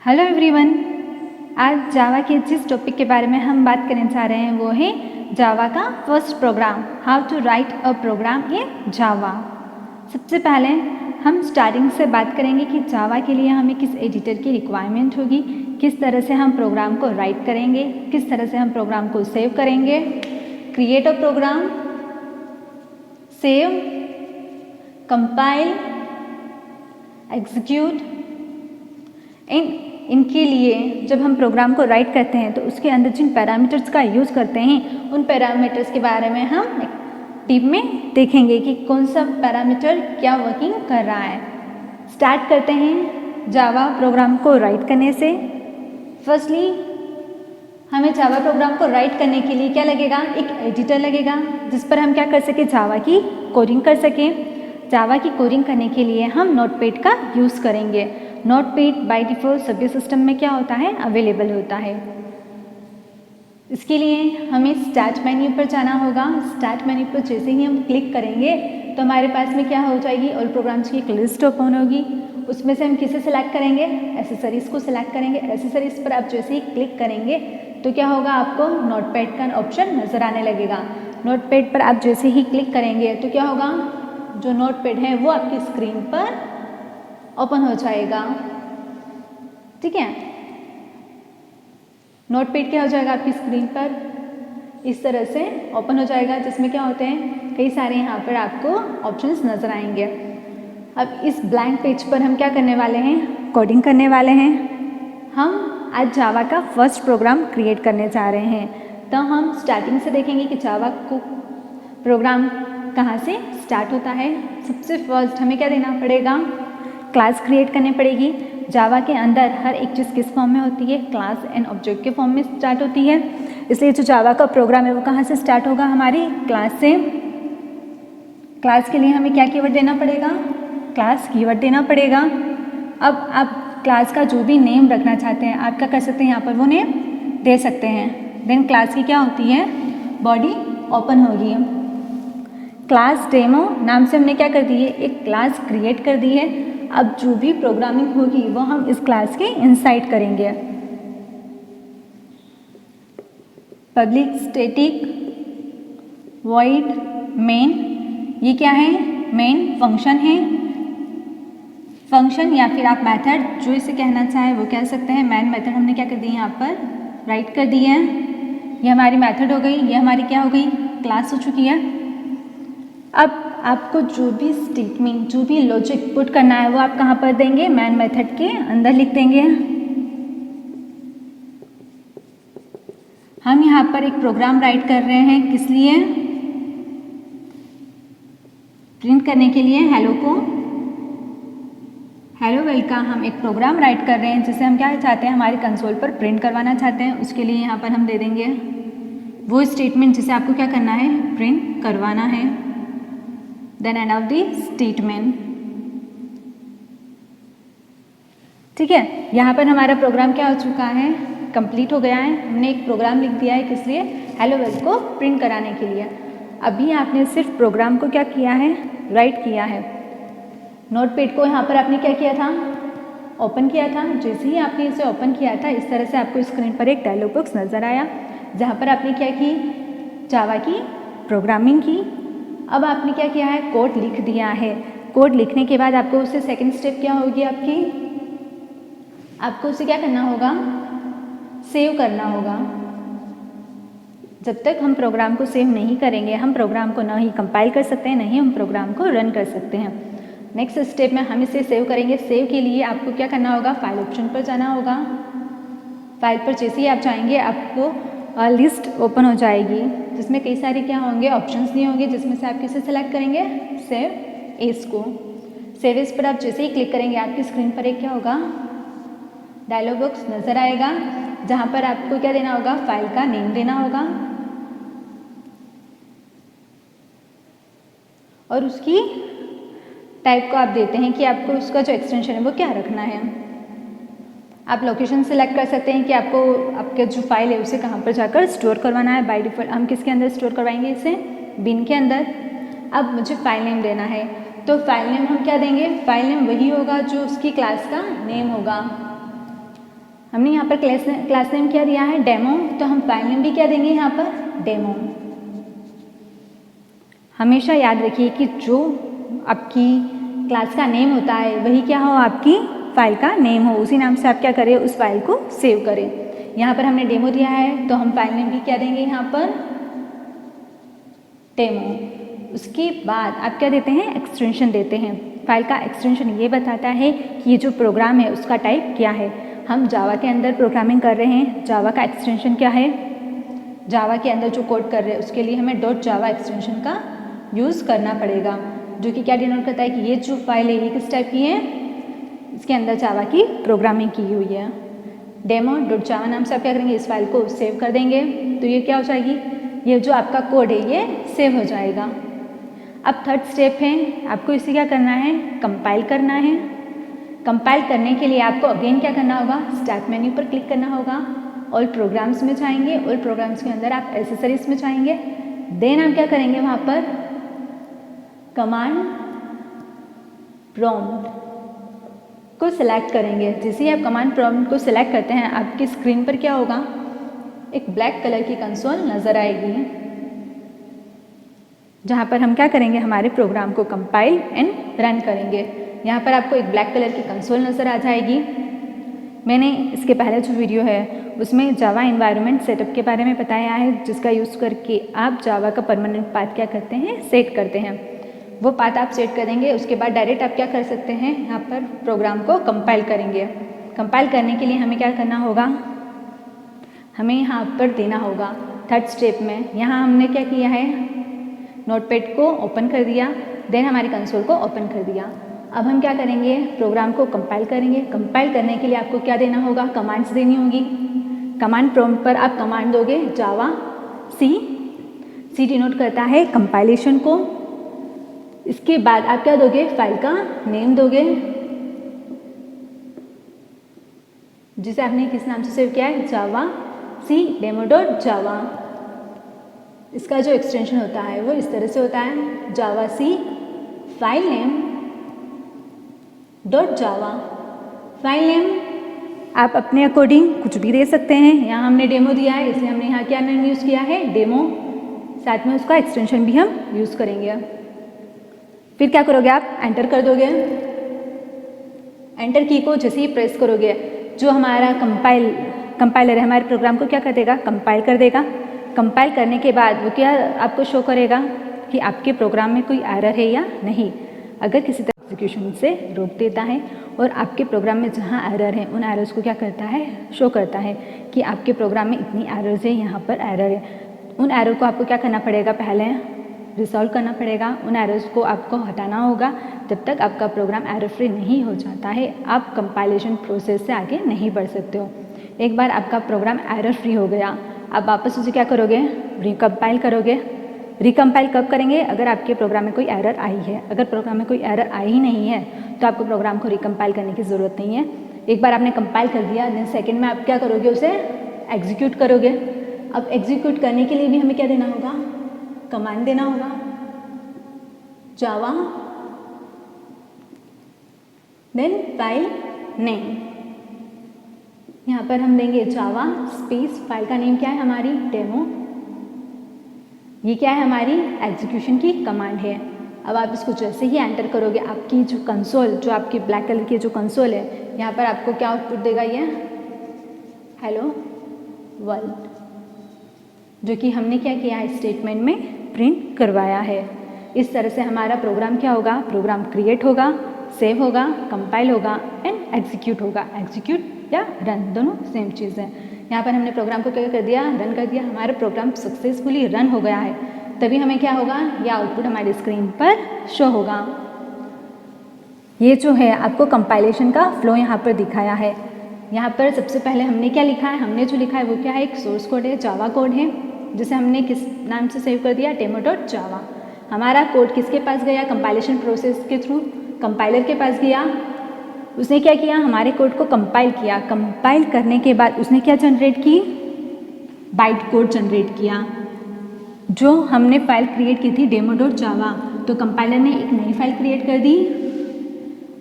Hello everyone, आज जावा के जिस टॉपिक के बारे में हम बात करने जा रहे हैं वो है जावा का first program, how to write a program in Java. सबसे पहले हम स्टार्टिंग से बात करेंगे कि जावा के लिए हमें किस एडिटर की रिक्वायरमेंट होगी, किस तरह से हम प्रोग्राम को राइट करेंगे, किस तरह से हम प्रोग्राम को सेव करेंगे। Create a program, save, compile, execute. इनके लिए जब हम प्रोग्राम को राइट करते हैं तो उसके अंदर जिन पैरामीटर्स का यूज़ करते हैं उन पैरामीटर्स के बारे में हम डीप में देखेंगे कि कौन सा पैरामीटर क्या वर्किंग कर रहा है। स्टार्ट करते हैं जावा प्रोग्राम को राइट करने से। फर्स्टली हमें जावा प्रोग्राम को राइट करने के लिए क्या लगेगा, एक एडिटर लगेगा जिस पर हम क्या कर सकें, जावा की कोडिंग कर सकें। जावा की कोडिंग करने के लिए हम नोटपैड का यूज़ करेंगे। नोटपैड बाय डिफ़ॉल्ट सभी सिस्टम में क्या होता है, अवेलेबल होता है। इसके लिए हमें स्टार्ट मेन्यू पर जाना होगा। स्टार्ट मेन्यू पर जैसे ही हम क्लिक करेंगे तो हमारे पास में क्या हो जाएगी, ऑल प्रोग्राम्स की एक लिस्ट ओपन होगी। उसमें से हम किसे सेलेक्ट करेंगे, एसेसरीज़ को सेलेक्ट करेंगे। एसेसरीज़ पर आप जैसे ही क्लिक करेंगे तो क्या होगा, आपको नोटपैड का ऑप्शन नज़र आने लगेगा। नोटपैड पर आप जैसे ही क्लिक करेंगे तो क्या होगा, जो नोटपैड है वो आपकी स्क्रीन पर ओपन हो जाएगा। ठीक है, नोटपैड क्या हो जाएगा आपकी स्क्रीन पर इस तरह से ओपन हो जाएगा, जिसमें क्या होते हैं, कई सारे यहाँ पर आपको ऑप्शंस नज़र आएंगे। अब इस ब्लैंक पेज पर हम क्या करने वाले हैं, कोडिंग करने वाले हैं। हम आज जावा का फर्स्ट प्रोग्राम क्रिएट करने जा रहे हैं। तो हम स्टार्टिंग से देखेंगे कि जावा को प्रोग्राम कहाँ से स्टार्ट होता है। सबसे फर्स्ट हमें क्या देना पड़ेगा, क्लास क्रिएट करनी पड़ेगी। जावा के अंदर हर एक चीज़ किस फॉर्म में होती है, क्लास एंड ऑब्जेक्ट के फॉर्म में स्टार्ट होती है। इसलिए जो जावा का प्रोग्राम है वो कहाँ से स्टार्ट होगा, हमारी क्लास से। क्लास के लिए हमें क्या कीवर्ड देना पड़ेगा, क्लास कीवर्ड देना पड़ेगा। अब आप क्लास का जो भी नेम रखना चाहते हैं आप क्या कर सकते हैं, यहाँ पर वो नेम दे सकते हैं। देन क्लास की क्या होती है, बॉडी ओपन होगी। क्लास डेमो नाम से हमने क्या कर दी है, एक क्लास क्रिएट कर दी है। अब जो भी प्रोग्रामिंग होगी वो हम इस क्लास के इनसाइड करेंगे। पब्लिक स्टैटिक वॉइड मेन, ये क्या है, मेन फंक्शन है। फंक्शन या फिर आप मेथड जो इसे कहना चाहे वो कह सकते हैं। मेन मेथड हमने क्या कर दी है, यहाँ पर राइट कर दी है। ये हमारी मेथड हो गई, ये हमारी क्या हो गई, क्लास हो चुकी है। अब आपको जो भी स्टेटमेंट, जो भी लॉजिक पुट करना है वो आप कहाँ पर देंगे, मैन मेथड के अंदर लिख देंगे। हम यहाँ पर एक प्रोग्राम राइट कर रहे हैं, किस लिए, प्रिंट करने के लिए हेलो को, हेलो वर्ल्ड का हम एक प्रोग्राम राइट कर रहे हैं जिसे हम क्या चाहते हैं, हमारे कंसोल पर प्रिंट करवाना चाहते हैं। उसके लिए यहाँ पर हम दे देंगे वो स्टेटमेंट जिसे आपको क्या करना है, प्रिंट करवाना है। Then end of the statement. ठीक है, यहाँ पर हमारा प्रोग्राम क्या हो चुका है, कंप्लीट हो गया है। हमने एक प्रोग्राम लिख दिया है, किस लिए, हेलो वर्ल्ड को प्रिंट कराने के लिए। अभी आपने सिर्फ प्रोग्राम को क्या किया है, राइट किया है। नोटपैड को यहाँ पर आपने क्या किया था, ओपन किया था। जैसे ही आपने इसे ओपन किया था इस तरह से आपको स्क्रीन पर एक डायलॉग बॉक्स नज़र आया जहाँ पर आपने क्या की, जावा की प्रोग्रामिंग की। अब आपने क्या किया है, कोड लिख दिया है। कोड लिखने के बाद आपको उससे सेकंड स्टेप क्या होगी आपकी, आपको उसे क्या करना होगा, सेव करना होगा। जब तक हम प्रोग्राम को सेव नहीं करेंगे हम प्रोग्राम को ना ही कंपाइल कर सकते हैं, ना ही हम प्रोग्राम को रन कर सकते हैं। नेक्स्ट स्टेप में हम इसे सेव करेंगे। सेव के लिए आपको क्या करना होगा, फाइल ऑप्शन पर जाना होगा। फाइल पर जैसे ही आप जाएंगे आपको लिस्ट ओपन हो जाएगी जिसमें कई सारे क्या होंगे, ऑप्शंस दिए होंगे, जिसमें से आप किसे सेलेक्ट करेंगे, सेव एज को। सेव एज पर आप जैसे ही क्लिक करेंगे आपकी स्क्रीन पर एक क्या होगा, डायलॉग बॉक्स नज़र आएगा जहाँ पर आपको क्या देना होगा, फाइल का नेम देना होगा और उसकी टाइप को आप देते हैं कि आपको उसका जो एक्सटेंशन है वो क्या रखना है। आप लोकेशन सेलेक्ट कर सकते हैं कि आपको आपके जो फाइल है उसे कहाँ पर जाकर स्टोर करवाना है। बाय डिफ़ॉल्ट हम किसके अंदर स्टोर करवाएंगे, इसे बिन के अंदर। अब मुझे फाइल नेम देना है तो फाइल नेम हम क्या देंगे, फाइल नेम वही होगा जो उसकी क्लास का नेम होगा। हमने यहाँ पर क्लास नेम क्या दिया है, डेमो, तो हम फाइल नेम भी क्या देंगे यहाँ पर, डेमो। हमेशा याद रखिए कि जो आपकी क्लास का नेम होता है वही क्या हो, आपकी फाइल का नेम हो, उसी नाम से आप क्या करें, उस फाइल को सेव करें। यहाँ पर हमने डेमो दिया है तो हम फाइल नेम भी क्या देंगे यहाँ पर, डेमो। उसके बाद आप क्या देते हैं, एक्सटेंशन देते हैं। फाइल का एक्सटेंशन ये बताता है कि ये जो प्रोग्राम है उसका टाइप क्या है। हम जावा के अंदर प्रोग्रामिंग कर रहे हैं, जावा का एक्सटेंशन क्या है, जावा के अंदर जो कोड कर रहे हैं उसके लिए हमें .java एक्सटेंशन का यूज़ करना पड़ेगा, जो कि क्या डिनोट करता है कि ये जो फाइल है ये किस टाइप की है, इसके अंदर जावा की प्रोग्रामिंग की हुई है। demo.java नाम से आप क्या करेंगे, इस फाइल को सेव कर देंगे तो ये क्या हो जाएगी, ये जो आपका कोड है ये सेव हो जाएगा। अब थर्ड स्टेप है, आपको इसे क्या करना है, कंपाइल करना है। कंपाइल करने के लिए आपको अगेन क्या करना होगा, स्टार्ट मेन्यू पर क्लिक करना होगा, ऑल प्रोग्राम्स में जाएंगे, ऑल प्रोग्राम्स के अंदर आप एसेसरीज में जाएंगे, देन आप क्या करेंगे वहाँ पर कमांड प्रॉम्प्ट को सिलेक्ट करेंगे। जैसे ही आप कमांड प्रॉम्प्ट को सिलेक्ट करते हैं आपकी स्क्रीन पर क्या होगा, एक ब्लैक कलर की कंसोल नज़र आएगी, जहाँ पर हम क्या करेंगे, हमारे प्रोग्राम को कंपाइल एंड रन करेंगे। यहाँ पर आपको एक ब्लैक कलर की कंसोल नज़र आ जाएगी। मैंने इसके पहले जो वीडियो है उसमें जावा एनवायरनमेंट सेटअप के बारे में बताया है, जिसका यूज़ करके आप जावा का परमानेंट पाथ क्या करते हैं, सेट करते हैं। वो पाथ आप सेट करेंगे, उसके बाद डायरेक्ट आप क्या कर सकते हैं, यहाँ पर प्रोग्राम को कंपाइल करेंगे। कंपाइल करने के लिए हमें क्या करना होगा, हमें यहाँ पर देना होगा थर्ड स्टेप में। यहाँ हमने क्या किया है, नोटपैड को ओपन कर दिया, देन हमारी कंसोल को ओपन कर दिया। अब हम क्या करेंगे, प्रोग्राम को कंपाइल करेंगे। कंपाइल करने के लिए आपको क्या देना होगा, कमांड्स देनी होगी। कमांड प्रॉम्प्ट पर आप कमांड दोगे जावा सी डिनोट करता है कंपाइलेशन को। इसके बाद आप क्या दोगे, फाइल का नेम दोगे, जिसे आपने किस नाम से सेव किया है, जावा सी demo.java। इसका जो एक्सटेंशन होता है वो इस तरह से होता है, जावा सी file name .java। File name आप अपने अकॉर्डिंग कुछ भी दे सकते हैं। यहाँ हमने डेमो दिया है इसलिए हमने यहाँ क्या नेम यूज़ किया है, डेमो। साथ में उसका एक्सटेंशन भी हम यूज़ करेंगे। फिर क्या करोगे, आप एंटर कर दोगे। एंटर की को जैसे ही प्रेस करोगे, जो हमारा कंपाइलर है हमारे प्रोग्राम को क्या कर देगा, कंपाइल कर देगा। कंपाइल करने के बाद वो क्या आपको शो करेगा कि आपके प्रोग्राम में कोई एरर है या नहीं। अगर किसी तरह एग्जीक्यूशन से रोक देता है और आपके प्रोग्राम में जहाँ एरर है उन एरर्स को क्या करता है, शो करता है कि आपके प्रोग्राम में इतनी एरर्स है, यहाँ पर एरर है। उन एरर को आपको क्या करना पड़ेगा, पहले रिसॉल्व करना पड़ेगा। उन एरर्स को आपको हटाना होगा। जब तक आपका प्रोग्राम एरर फ्री नहीं हो जाता है आप कंपाइलेशन प्रोसेस से आगे नहीं बढ़ सकते हो। एक बार आपका प्रोग्राम एरर फ्री हो गया, आप वापस उसे क्या करोगे, रिकम्पाइल करोगे। रिकम्पाइल कब करेंगे, अगर आपके प्रोग्राम में कोई एरर आई है। अगर प्रोग्राम में कोई एरर आई ही नहीं है तो आपको प्रोग्राम को रिकम्पाइल करने की ज़रूरत नहीं है। एक बार आपने कंपाइल कर दिया, देन सेकेंड में आप क्या करोगे, उसे एग्जीक्यूट करोगे। अब एग्जीक्यूट करने के लिए भी हमें क्या देना होगा, कमांड देना होगा, जावा देन फाइल नेम। यहाँ पर हम देंगे जावा स्पेस, फाइल का नेम क्या है हमारी, डेमो। ये क्या है, हमारी एग्जीक्यूशन की कमांड है। अब आप इसको जैसे ही एंटर करोगे, आपकी जो कंसोल, जो आपकी ब्लैक कलर की जो कंसोल है, यहाँ पर आपको क्या आउटपुट देगा, ये हेलो वर्ल्ड, जो कि हमने क्या किया है, स्टेटमेंट में प्रिंट करवाया है। इस तरह से हमारा प्रोग्राम क्या होगा, प्रोग्राम क्रिएट होगा, सेव होगा, कंपाइल होगा एंड एग्जीक्यूट होगा। एग्जीक्यूट या रन दोनों सेम चीज़ है। यहाँ पर हमने प्रोग्राम को क्या कर दिया, रन कर दिया। हमारा प्रोग्राम सक्सेसफुली रन हो गया है, तभी हमें क्या होगा, यह आउटपुट हमारी स्क्रीन पर शो होगा। ये जो है आपको कंपाइलेशन का फ्लो यहाँ पर दिखाया है। यहाँ पर सबसे पहले हमने क्या लिखा है, हमने जो लिखा है वो क्या है, एक सोर्स कोड है, जावा कोड है, जिसे हमने किस नाम से सेव कर दिया, demo.java। हमारा कोड किसके पास गया, कंपाइलेशन प्रोसेस के थ्रू कंपाइलर के पास गया। उसने क्या किया, हमारे कोड को कंपाइल किया। कंपाइल करने के बाद उसने क्या जनरेट की, बाइट कोड जनरेट किया, जो हमने फाइल क्रिएट की थी demo.java। तो कंपाइलर ने एक नई फाइल क्रिएट कर दी।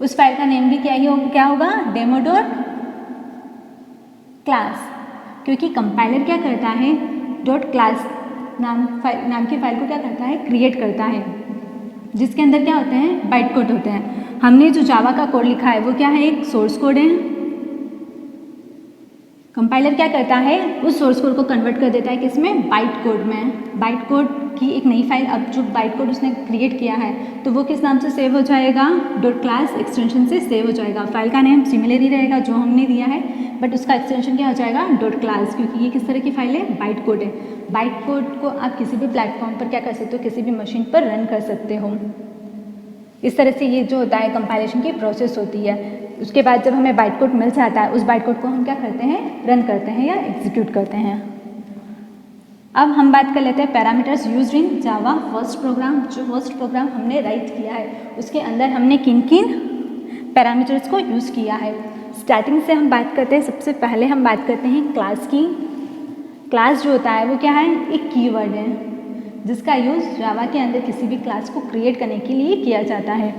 उस फाइल का नेम भी क्या होगा, क्लास, क्योंकि कंपाइलर क्या करता है, डॉट क्लास नाम की फाइल को क्या करता है, क्रिएट करता है, जिसके अंदर क्या होते हैं, बाइट कोड होते हैं। हमने जो जावा का कोड लिखा है वो क्या है, एक सोर्स कोड है। कंपाइलर क्या करता है, उस सोर्स कोड को कन्वर्ट कर देता है किसमें, बाइट कोड में। बाइट कोड की एक नई फाइल, अब जो बाइट कोड उसने क्रिएट किया है तो वो किस नाम से सेव हो जाएगा, डॉट क्लास एक्सटेंशन से सेव हो जाएगा। फाइल का नेम सिमिलर ही रहेगा जो हमने दिया है, बट उसका एक्सटेंशन क्या हो जाएगा, डॉट क्लास, क्योंकि ये किस तरह की फाइल है, बाइट कोड है। बाइट कोड को आप किसी भी प्लेटफॉर्म पर क्या कर सकते हो, किसी भी मशीन पर रन कर सकते हो। इस तरह से ये जो होता है कंपाइलेशन की प्रोसेस होती है। उसके बाद जब हमें बाइट कोड मिल जाता है, उस बाइट कोड को हम क्या करते हैं, रन करते हैं या एग्जीक्यूट करते हैं। अब हम बात कर लेते हैं parameters used in Java first program. जो फर्स्ट प्रोग्राम हमने राइट किया है उसके अंदर हमने किन किन पैरामीटर्स को यूज़ किया है। स्टार्टिंग से हम बात करते हैं, सबसे पहले हम बात करते हैं क्लास की। क्लास जो होता है वो क्या है, एक कीवर्ड है जिसका यूज़ जावा के अंदर किसी भी क्लास को क्रिएट करने के लिए किया जाता है।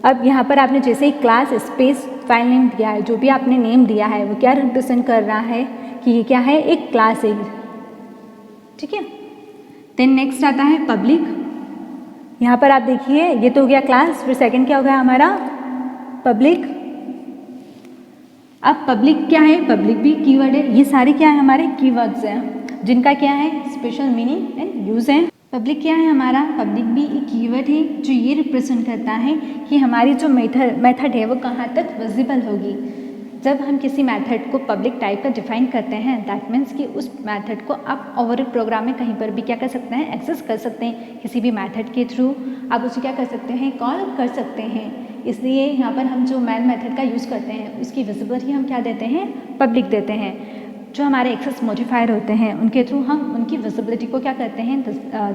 अब यहाँ पर आपने जैसे ही क्लास स्पेस फाइल नेम दिया है, जो भी आपने नेम दिया है वो क्या रिप्रेजेंट कर रहा है कि ये क्या है, एक क्लास है, ठीक है। देन नेक्स्ट आता है पब्लिक। यहाँ पर आप देखिए ये तो हो गया क्लास, फिर सेकंड क्या हो गया हमारा, पब्लिक। अब पब्लिक क्या है, पब्लिक भी कीवर्ड है। ये सारे क्या है, हमारे कीवर्ड्स हैं जिनका क्या है, स्पेशल मीनिंग एंड यूज है। पब्लिक क्या है हमारा, पब्लिक भी एक कीवर्ड है जो ये रिप्रेजेंट करता है कि हमारी जो मेथड है वो कहाँ तक विजिबल होगी। जब हम किसी मेथड को पब्लिक टाइप का डिफाइन करते हैं, दैट मीन्स कि उस मेथड को आप ओवरऑल प्रोग्राम में कहीं पर भी क्या कर सकते हैं, एक्सेस कर सकते हैं। किसी भी मेथड के थ्रू आप उसे क्या कर सकते हैं, कॉल कर सकते हैं। इसलिए यहाँ पर हम जो मैन मेथड का यूज़ करते हैं उसकी विजिबिलिटी हम क्या देते हैं, पब्लिक देते हैं। जो हमारे एक्सेस मॉडिफायर होते हैं उनके थ्रू हम उनकी विजिबिलिटी को क्या करते हैं,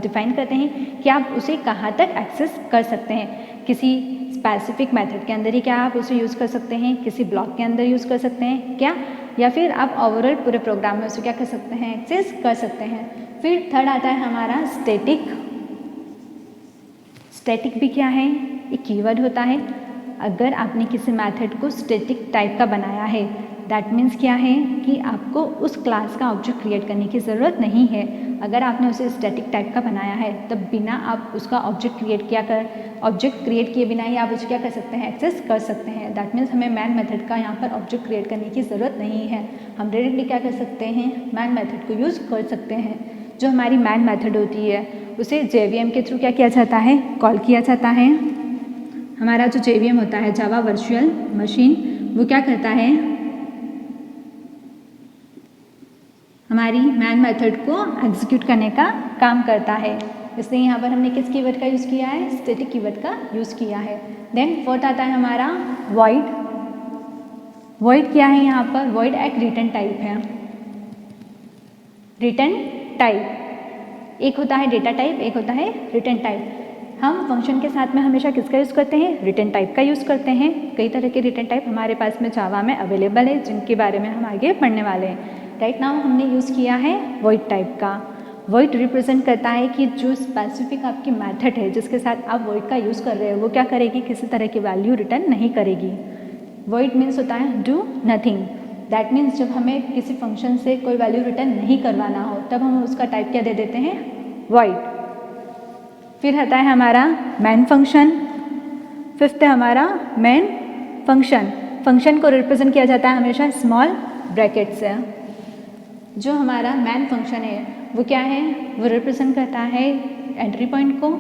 डिफाइन करते हैं कि आप उसे कहाँ तक एक्सेस कर सकते हैं। किसी स्पेसिफिक मेथड के अंदर ही क्या आप उसे यूज़ कर सकते हैं, किसी ब्लॉक के अंदर यूज़ कर सकते हैं क्या, या फिर आप ओवरऑल पूरे प्रोग्राम में उसे क्या कर सकते हैं, एक्सेस कर सकते हैं। फिर थर्ड आता है हमारा स्टैटिक। स्टैटिक भी क्या है, एक कीवर्ड होता है। अगर आपने किसी मेथड को स्टैटिक टाइप का बनाया है, दैट मीन्स क्या है कि आपको उस क्लास का ऑब्जेक्ट क्रिएट करने की ज़रूरत नहीं है। अगर आपने उसे स्टैटिक टाइप का बनाया है तब बिना आप उसका ऑब्जेक्ट क्रिएट किए बिना ही आप उसे क्या कर सकते हैं, एक्सेस कर सकते हैं। दैट मीन्स हमें मैन मेथड का यहाँ पर ऑब्जेक्ट क्रिएट करने की ज़रूरत नहीं है। हम डायरेक्टली क्या कर सकते हैं, मैन मेथड को यूज़ कर सकते हैं। जो हमारी मैन मेथड होती है उसे JVM के थ्रू क्या किया जाता है, कॉल किया जाता है। हमारा जो JVM होता है, जावा वर्चुअल मशीन, वो क्या करता है, हमारी मैन मेथड को एग्जीक्यूट करने का काम करता है। इसलिए यहाँ पर हमने किस कीवर्ड का यूज़ किया है, स्टैटिक कीवर्ड का यूज़ किया है। देन फोर्थ आता है हमारा वॉइड। वॉइड क्या है, यहाँ पर वॉइड एक रिटर्न टाइप है। रिटर्न टाइप एक होता है डेटा टाइप, एक होता है रिटर्न टाइप। हम फंक्शन के साथ में हमेशा किसका यूज़ करते हैं, रिटर्न टाइप का यूज़ करते हैं। कई तरह के रिटर्न टाइप हमारे पास में जावा में अवेलेबल है, जिनके बारे में हम आगे पढ़ने वाले हैं। राइट नाउ हमने यूज़ किया है वॉइड टाइप का। वॉइड रिप्रेजेंट करता है कि जो स्पेसिफिक आपकी मेथड है जिसके साथ आप वॉइड का यूज़ कर रहे हो वो क्या करेगी, किसी तरह की वैल्यू रिटर्न नहीं करेगी। वॉइड मीन्स होता है डू नथिंग। दैट मीन्स जब हमें किसी फंक्शन से कोई वैल्यू रिटर्न नहीं करवाना हो तब हम उसका टाइप क्या दे देते हैं, वॉइड। फिर आता है हमारा मैन फंक्शन। फिफ्थ है हमारा मैन फंक्शन। फंक्शन को रिप्रेजेंट किया जाता है हमेशा स्मॉल ब्रैकेट से। जो हमारा मैन फंक्शन है वो क्या है, वो रिप्रेजेंट करता है एंट्री पॉइंट को।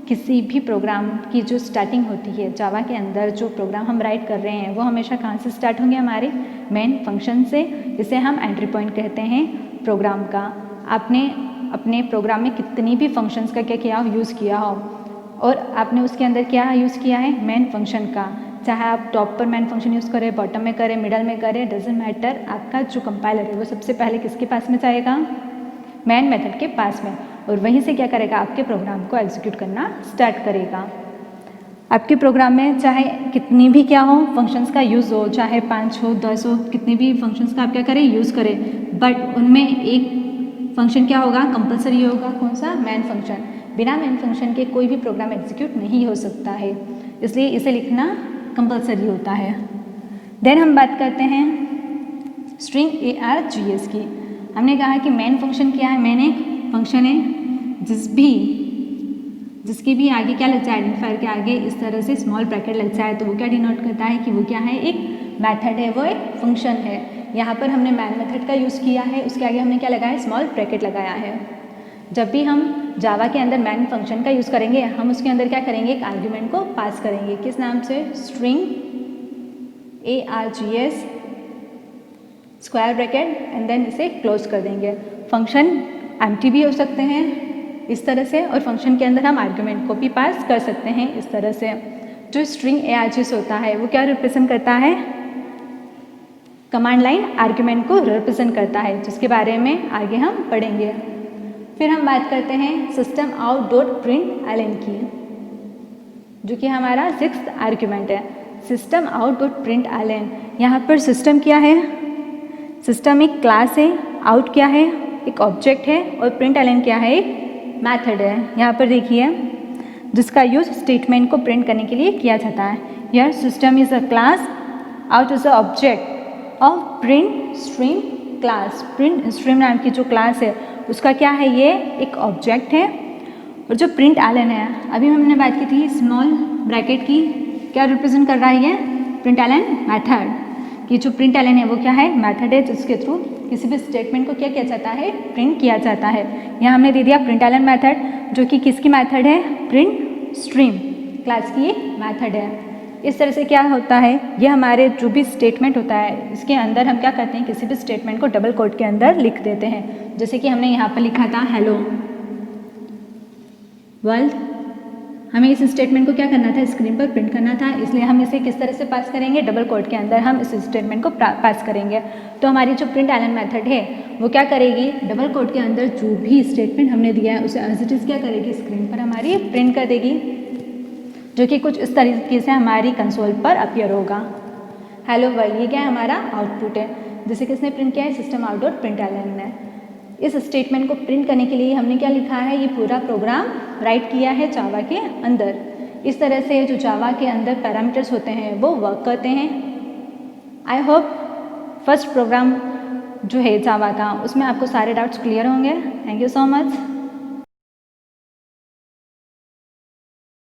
किसी भी प्रोग्राम की जो स्टार्टिंग होती है, जावा के अंदर जो प्रोग्राम हम राइट कर रहे हैं वो हमेशा कहाँ से स्टार्ट होंगे, हमारे मेन फंक्शन से, जिसे हम एंट्री पॉइंट कहते हैं प्रोग्राम का। आपने अपने प्रोग्राम में कितनी भी फंक्शंस का क्या किया हो, यूज़ किया हो, और आपने उसके अंदर क्या यूज़ किया है, मेन फंक्शन का। चाहे आप टॉप पर मैन फंक्शन यूज़ करें, बॉटम में करें, मिडल में करें, डजेंट मैटर। आपका जो कंपाइलर है वो सबसे पहले किसके पास में जाएगा, मैन मेथड के पास में, और वहीं से क्या करेगा, आपके प्रोग्राम को एग्जीक्यूट करना स्टार्ट करेगा। आपके प्रोग्राम में चाहे कितनी भी क्या हो फंक्शंस का यूज़ हो, चाहे 5 हो 10 हो, कितनी भी फंक्शंस का आप क्या करें, यूज़ करें, बट उनमें एक फंक्शन क्या होगा, कंपलसरी होगा। कौन सा, मैन फंक्शन। बिना मैन फंक्शन के कोई भी प्रोग्राम एग्जीक्यूट नहीं हो सकता है, इसलिए इसे लिखना कंपलसरी होता है। देन हम बात करते हैं स्ट्रिंग ARGS की। हमने कहा कि मेन फंक्शन क्या है, मेन एक फंक्शन है जिसकी भी आगे क्या लग जाए, आइडेंटिफायर के आगे इस तरह से स्मॉल ब्रैकेट लग जाए तो वो क्या डिनोट करता है कि वो क्या है, एक मेथड है, वो एक फंक्शन है। यहाँ पर हमने मैन मेथड का यूज़ किया है, उसके आगे हमने क्या लगाया, स्मॉल ब्रैकेट लगाया है। जब भी हम जावा के अंदर मैन फंक्शन का यूज़ करेंगे, हम उसके अंदर क्या करेंगे, एक आर्ग्यूमेंट को पास करेंगे। किस नाम से, string ARGS square bracket and then इसे क्लोज कर देंगे। फंक्शन एम्प्टी भी हो सकते हैं इस तरह से, और फंक्शन के अंदर हम आर्ग्यूमेंट को भी पास कर सकते हैं इस तरह से। जो स्ट्रिंग ARGS होता है वो क्या रिप्रेजेंट करता है, कमांड लाइन आर्ग्यूमेंट को रिप्रेजेंट करता है, जिसके बारे में आगे हम पढ़ेंगे। फिर हम बात करते हैं system out dot println की, जो कि हमारा 6th आर्ग्यूमेंट है। System out dot println, यहाँ पर सिस्टम क्या है, सिस्टम एक क्लास है, आउट क्या है, एक ऑब्जेक्ट है, और प्रिंट एलन क्या है, एक मैथड है। यहाँ पर देखिए, जिसका यूज स्टेटमेंट को प्रिंट करने के लिए किया जाता है। यह system is a class, out is a object of print stream class. Print stream नाम की जो क्लास है उसका क्या है, ये एक ऑब्जेक्ट है। और जो प्रिंट एलन है, अभी हमने बात की थी स्मॉल ब्रैकेट की, क्या रिप्रेजेंट कर रहा है ये, प्रिंट एलन मैथड। कि जो प्रिंट एलन है वो क्या है, मैथड है, जिसके थ्रू किसी भी स्टेटमेंट को क्या किया जाता है, प्रिंट किया जाता है। यहाँ हमने दे दिया प्रिंट एलन मैथड, जो कि किसकी मैथड है, प्रिंट स्ट्रीम क्लास की एक मैथड है। इस तरह से क्या होता है, ये हमारे जो भी स्टेटमेंट होता है इसके अंदर हम क्या करते हैं, किसी भी स्टेटमेंट को डबल कोट के अंदर लिख देते हैं। जैसे कि हमने यहाँ पर लिखा था हेलो वर्ल्ड, हमें इस स्टेटमेंट को क्या करना था, स्क्रीन पर प्रिंट करना था, इसलिए हम इसे किस तरह से पास करेंगे, डबल कोट के अंदर हम इस स्टेटमेंट को पास करेंगे। तो हमारी जो प्रिंट एलन मेथड है वो क्या करेगी, डबल कोट के अंदर जो भी स्टेटमेंट हमने दिया है उसे एज इट इज क्या करेगी, स्क्रीन पर हमारी प्रिंट कर देगी, जो कि कुछ इस तरीके से हमारी कंसोल पर अपीयर होगा। हेलो वर्ल्ड, ये क्या है, हमारा आउटपुट है, जिसे किसने प्रिंट किया है, system out dot println ने। इस स्टेटमेंट को प्रिंट करने के लिए हमने क्या लिखा है, ये पूरा प्रोग्राम राइट किया है जावा के अंदर। इस तरह से जो जावा के अंदर पैरामीटर्स होते हैं वो वर्क करते हैं। आई होप फर्स्ट प्रोग्राम जो है जावा का, उसमें आपको सारे डाउट्स क्लियर होंगे। Thank you so much.